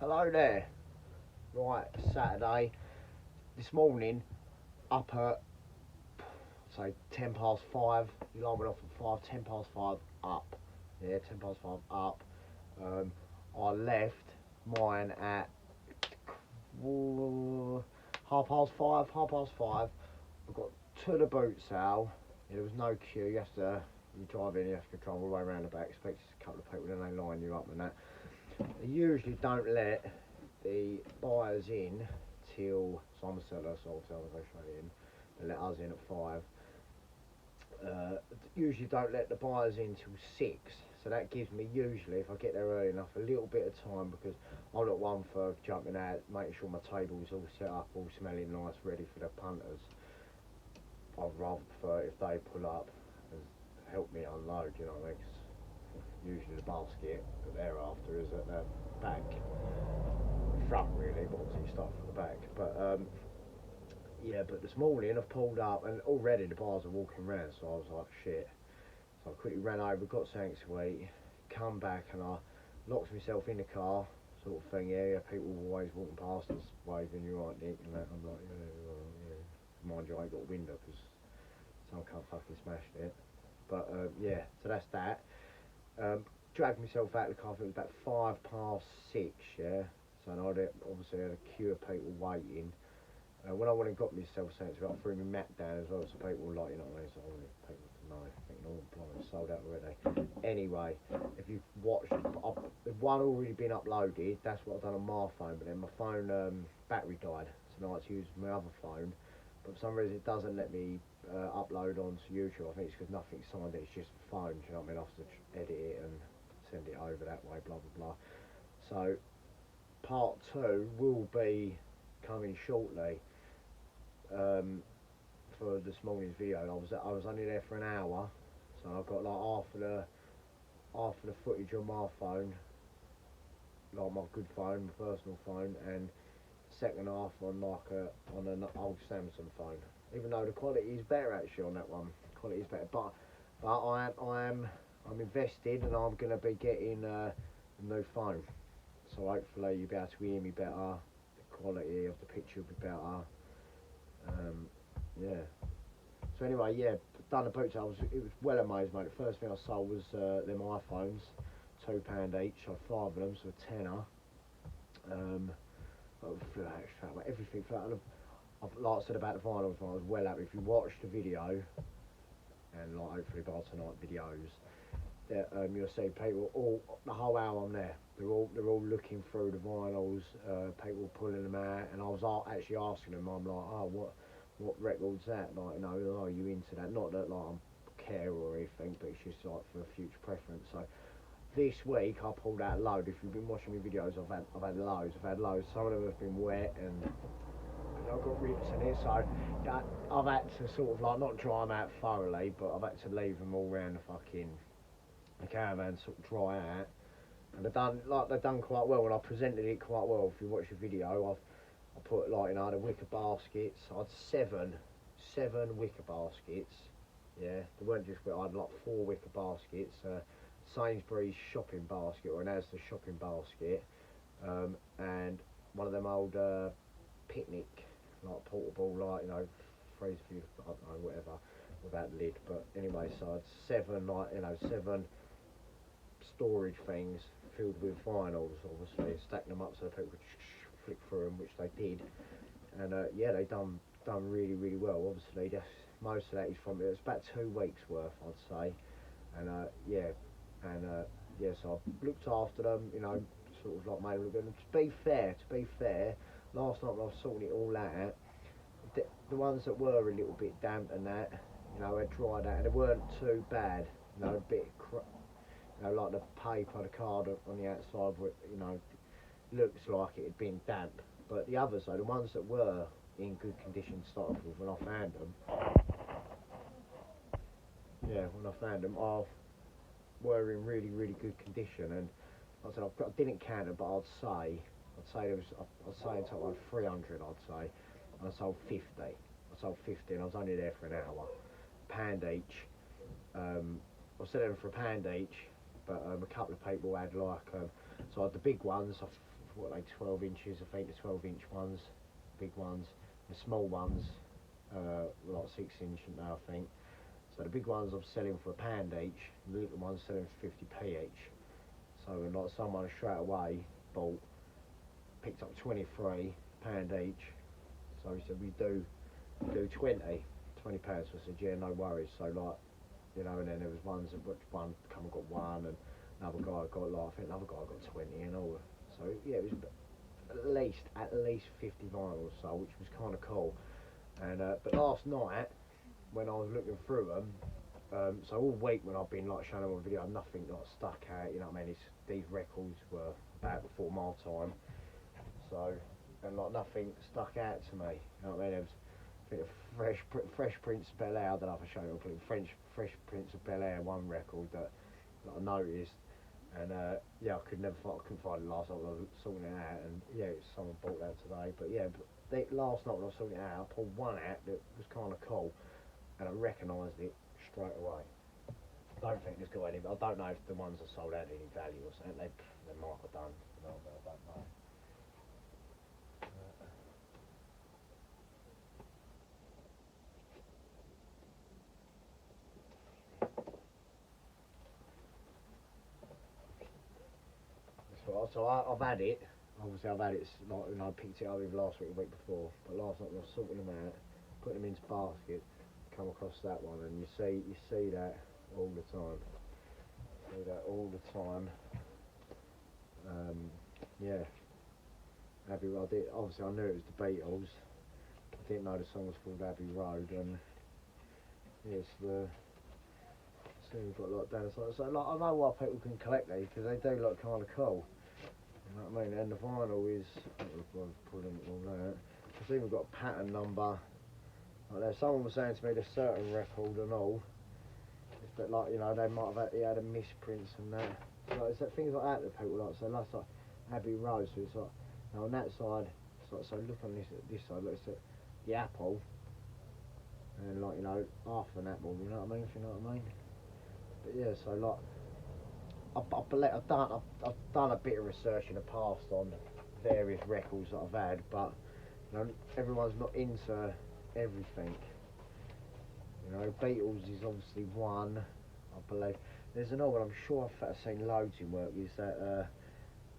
Hello there. Right, Saturday. This morning, up at say 5:10. The alarm went off at 5:10. Up. Yeah, 5:10 up. Um, I left mine at 5:30. 5:30. I got to the boot sale. There was no queue. You drive in, you have to go all the way around the back. Expect a couple of people, then they line you up and that. They usually don't let the buyers in till, so I'm a seller, so obviously I'm going straight in. They let us in at 5. Usually don't let the buyers in till 6, so that gives me, usually if I get there early enough, a little bit of time, because I'm not one for jumping out, making sure my table's all set up, all smelling nice, ready for the punters. I'd rather prefer if they pull up and help me unload, you know what I mean? 'Cause usually the basket that they're after is at the back, front really, but obviously you start from the back. But yeah, but this morning I've pulled up and already the bars are walking around, so I was like, shit. So I quickly ran over, got something to eat, come back and I locked myself in the car, sort of thing. Yeah, people always walking past us waving, you right, Nick, and that. I'm like, yeah. Mind you, I ain't got a window because someone can't fucking smashed it. But yeah, so that's that. Dragged myself out of the car, I think it was about 6:05, yeah. So I obviously had a queue of people waiting. When I went and got myself something, I threw my mat down as well, so people were like, you know what I mean, so I wanted people to know, thinking, oh, blimey, sold out already. Anyway, if you've watched, one already been uploaded, that's what I've done on my phone, but then my phone battery died, so now I had to use my other phone, but for some reason it doesn't let me upload onto YouTube. I think it's because nothing's signed it, it's just phone, you know what I mean, I have to edit it and send it over that way, blah, blah, blah. So, part 2 will be coming shortly. For this morning's video, I was only there for an hour, so I've got like half of the footage on my phone, like my good phone, my personal phone, and second half on on an old Samsung phone. Even though the quality is better actually on that one, quality is better. But I'm invested, and I'm gonna be getting a new phone. So hopefully you'll be able to hear me better. The quality of the picture will be better. Yeah. So anyway, yeah, done the boot sale. It was well amazed, mate. The first thing I sold was them iPhones, £2 each. I had 5 of them, so a tenner. Everything for that. Like I said about the vinyls, I was well happy. If you watch the video, and like hopefully by tonight videos, that you'll see people all the whole hour I'm there. They're all looking through the vinyls, people pulling them out, and I was actually asking them. I'm like, oh, what record's that? Like, you know, are you into that? Not that like I'm care or anything, but it's just like for future preference. So this week I pulled out a load. If you've been watching my videos, I've had loads. Some of them have been wet and I've got rips in it, so I've had to sort of like not dry them out thoroughly, but I've had to leave them all around the caravan sort of dry out. And they've done quite well, and I presented it quite well. If you watch the video, I put like, you know, the wicker baskets. I had seven wicker baskets. Yeah, they weren't just I had like 4 wicker baskets. Sainsbury's shopping basket, or an Asda shopping basket, and one of them old picnic, like portable, like, you know, freezer for you, I don't know, whatever, without lid. But anyway, so I had 7, like, you know, 7 storage things filled with vinyls, obviously, stacked them up so people could flick through them, which they did. And yeah, they done really, really well. Obviously, most of that is from, it's about 2 weeks worth, I'd say. And yeah, and yeah, so I looked after them, you know, sort of like made them look good. And to be fair, last night when I was sorting it all out, the ones that were a little bit damp and that, you know, had dried out, and they weren't too bad, you know, a bit, you know, like the paper, the card on the outside, you know, looks like it had been damp. But the others, though, the ones that were in good condition to start off with, when I found them, were in really, really good condition. And like I said, I didn't count them, but I'd say there was, I'd say in total 300, I'd say, and I sold 50. And I was only there for an hour. £1 each. I was selling them for £1 each, but a couple of people had like, so I had the big ones, what are they, 12 inches, I think the 12-inch ones, big ones. The small ones, like 6-inch now, I think. So the big ones I'm selling for £1 each, the little ones selling for 50p each. So like someone straight away picked up 23 pound each. So he said we do 20 pounds. So I said yeah, no worries. So like, you know, and then there was ones that one come and got one, and another guy got like, I think another guy got 20 and all. So yeah, it was at least 50 vinyls, so which was kind of cool. And but last night when I was looking through them, so all week when I've been like showing them on video, nothing like stuck out. You know what I mean? These records were about before my time, so and like nothing stuck out to me. You know what I mean? There was, I think Fresh Prince of Bel Air. I don't know if I showed you. Fresh Prince of Bel Air, one record that I noticed, and yeah, I couldn't find it last night when I was sorting it out, and yeah, someone bought that today. But yeah, last night when I was sorting it out, I pulled one out that was kind of cool, and I recognised it straight away. I don't think there's got any. I don't know if the ones I sold had any value or something. They might have done. No, but I don't know. So I've had it. Obviously, I've had it. Like, you know, I picked it up either last week or the week before. But last night, when I was sorting them out, putting them into basket, come across that one, and you see that all the time. See that all the time. Yeah. Abbey Road. Obviously, I knew it was the Beatles. I didn't know the song was called Abbey Road, and yes, so we've got a lot down the side. So like, I know why people can collect these, because they do look kind of cool. You know what I mean? And the vinyl is, I've pulling it all out. I think we've got a pattern number. Like there, someone was saying to me there's certain record and all. It's that, like, you know, they might have had a misprints and that. So it's like things like that that people like. So that's like Abbey Road. So it's like, now on that side, it's like, so look on this side. Look, it's the apple, and like, you know, half an apple. You know what I mean? If you know what I mean. But yeah, so like, I've done a bit of research in the past on various records that I've had, but you know, everyone's not into everything. You know, Beatles is obviously one, I believe. There's another one I'm sure I've seen loads in work. Is that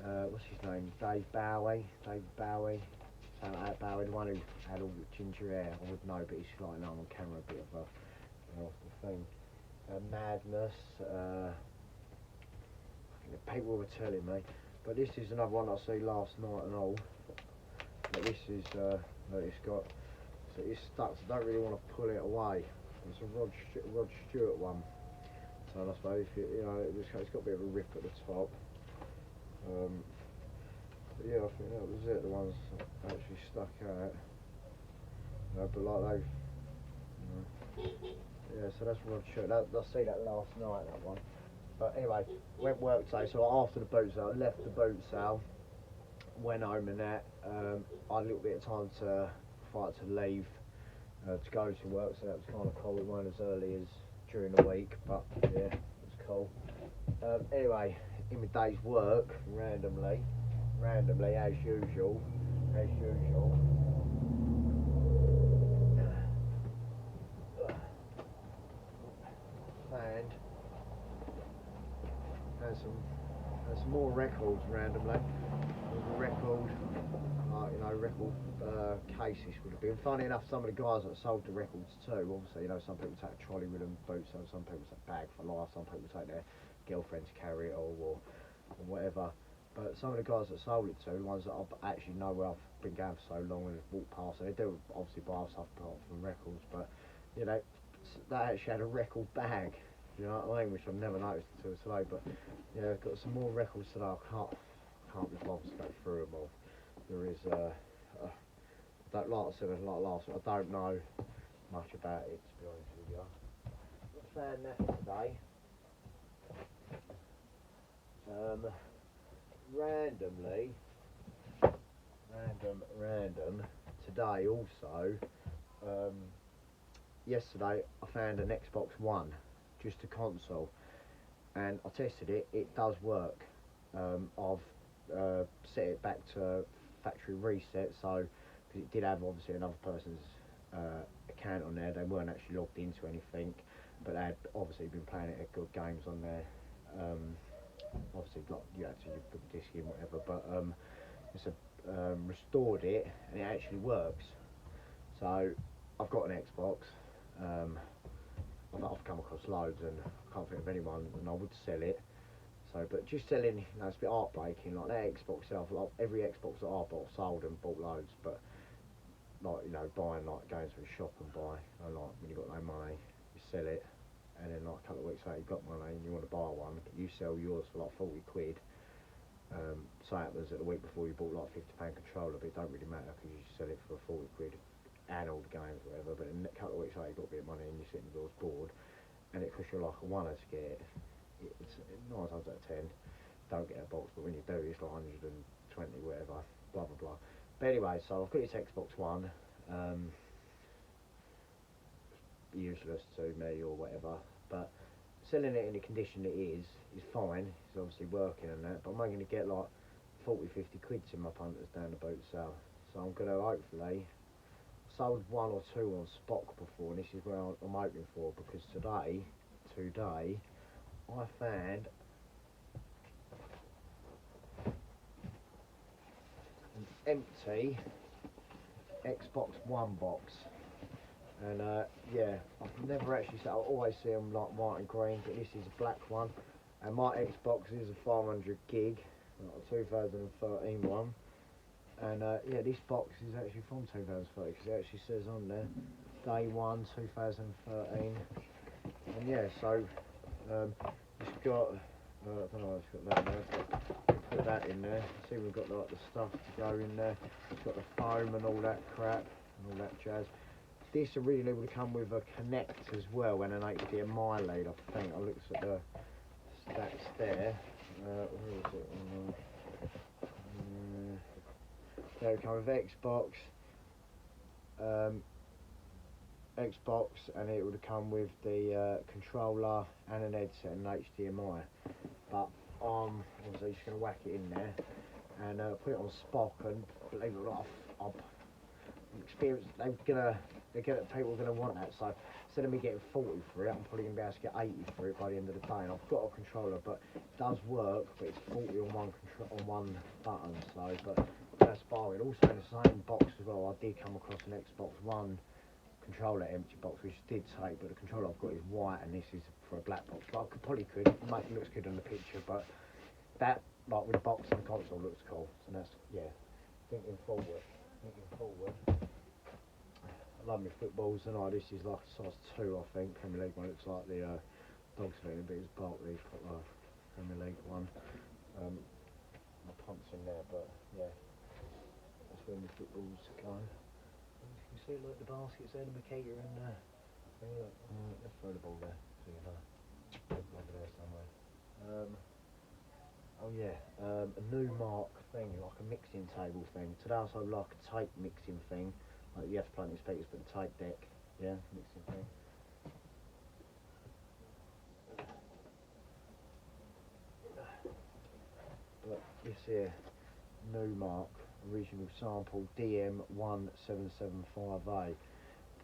what's his name? David Bowie. Something like that, Bowie, the one who had all the ginger hair. I would know, but he's like now on camera a bit of a, you know, the thing. Madness. People were telling me, but this is another one I see last night and all. But this is it's got, so it's stuck. So I don't really want to pull it away. It's a Rod Stewart one. So I suppose if you know, it's got a bit of a rip at the top. But yeah, I think that was it. The ones that actually stuck out. But like they, yeah. So that's Rod Stewart. I see that last night. That one. But anyway, went work today, so after the boot sale, left the boot sale, went home and that, I had a little bit of time to leave, to go to work, so that was kind of cool. It weren't as early as during the week, but yeah, it was cool. Anyway, in my day's work, randomly, as usual, and some more records randomly. There's a record, you know, record cases would have been. Funny enough, some of the guys that sold the records too, obviously, you know, some people take a trolley with them, boots, some people take a bag for life, some people take their girlfriend to carry it or whatever. But some of the guys that sold it to, the ones that I actually know where I've been going for so long and have walked past, and they do obviously buy stuff apart from records, but you know, they actually had a record bag. You know what I mean? Which I've never noticed until today. But yeah, I've got some more records today. I can't be bothered to go through them all. There is I don't, like I said like last week, I don't know much about it, to be honest with you. I found that today. Random today also. Yesterday I found an Xbox One, just a console, and I tested it. It does work. I've set it back to factory reset. So because it did have obviously another person's account on there, they weren't actually logged into anything, but they had obviously been playing it at good games on there. Obviously, like you had to put the disc in, whatever. But it's restored it, and it actually works. So I've got an Xbox. I've come across loads, and I can't think of anyone, and I would sell it. So, but just selling, it's a bit heartbreaking. Like that Xbox itself, like every Xbox that I bought, sold and bought loads. But like buying, like going to a shop and buy, like when you got no money, you sell it, and then like a couple of weeks later you got money and you want to buy one, but you sell yours for like 40 quid. Say it was at the week before you bought like £50 controller, but it don't really matter because you sell it for 40 quid and all the games, whatever. But then a couple of weeks later you got a bit of money and you're sitting indoors bored, and it costs you like a £1 to get it. It's 9 times out of 10 don't get a box, but when you do it's like 120 whatever, blah blah blah. But anyway, so I've got this Xbox One, useless to me or whatever, but selling it in the condition it is fine. It's obviously working and that, but I'm only going to get like 40-50 quids in my punters down the boot sale. So I'm going to hopefully, sold 1 or 2 on Spock before, and this is where I'm hoping for, because today I found an empty Xbox One box. And yeah, I've never actually seen, I always see them like white and green, but this is a black one. And my Xbox is a 500 gig, a 2013 one. And yeah, this box is actually from 2013, because it actually says on there, day 1, 2013. And yeah, so it's got, I don't know if it's got that in there, but put that in there. See, we've got like the stuff to go in there. It's got the foam and all that crap, and all that jazz. This originally would come with a Connect as well, and an HDMI lead, I think. I looked at the stats there. Where is it? There it comes with Xbox, and it would have come with the controller and an headset and an HDMI. But I'm obviously just going to whack it in there and put it on Spock, and believe it or not, I'm experienced. People are gonna want that. So instead of me getting 40 for it, I'm probably gonna be able to get 80 for it by the end of the day. And I've got a controller, but it does work. But it's 40 on one button. So, but that's fine. Also in the same box as well, I did come across an Xbox One controller empty box, which I did take. But the controller I've got is white, and this is for a black box. But I probably could make it looks good on the picture. But that, like with the box and the console, looks cool. So that's, yeah, thinking forward. I love my footballs, and this is like a size 2, I think. Premier League one. Looks like the dog's feet, but it's Barclays Premier League one. My punt's in there, but yeah, that's where my footballs go. And you can see like the baskets there, the Makita, and let's throw the ball there. So you know, over there somewhere. Oh yeah, a new mark thing, like a mixing table thing. Today I saw like a tape mixing thing. Like you have to plug in speakers, but the tape deck, yeah, mixing thing. But this here, new mark, original sample DM1775A.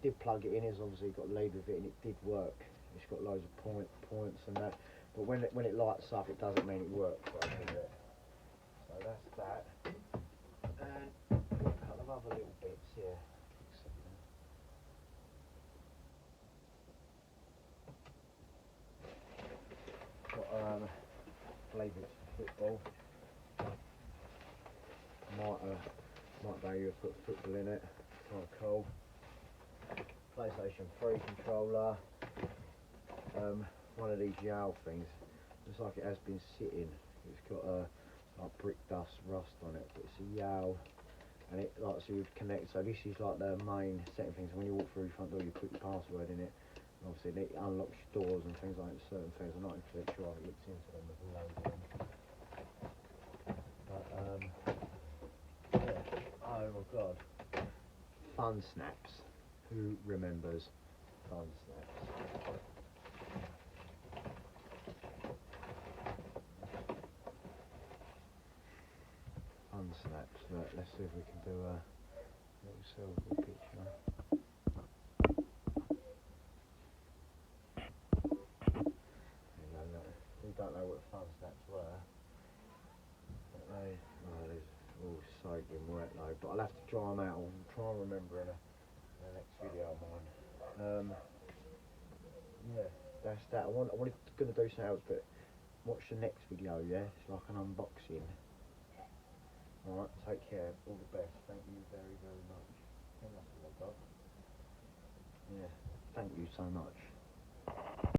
Did plug it in, it's obviously got a lead with it, and it did work. It's got loads of points and that. But when it lights up, it doesn't mean it works. Right here. So that's that. And a couple of other little bits here. Got, I believe it's football. Might know you put football in it. Kind of cool. PlayStation 3 controller. One of these Yao things. Looks like it has been sitting. It's got like brick dust, rust on it, but it's a Yao, and it like so you connect. So this is like the main setting things. When you walk through the front door, you put your password in it. And obviously it unlocks doors and things like that. Certain things. I'm not entirely sure I've looked into them. There's loads of them. But yeah. Oh my god. Fun snaps. Who remembers fun snaps? Look, let's see if we can do a little selfie picture. We don't know what the fun stats were. But they're all soaking wet though, but I'll have to dry them out. I'll try and remember in the next video of mine. Yeah, that's that. I wanted to do something else, but watch the next video, yeah? It's like an unboxing. Alright, take care. All the best. Thank you very, very much. I think that's all I got. Yeah, thank you so much.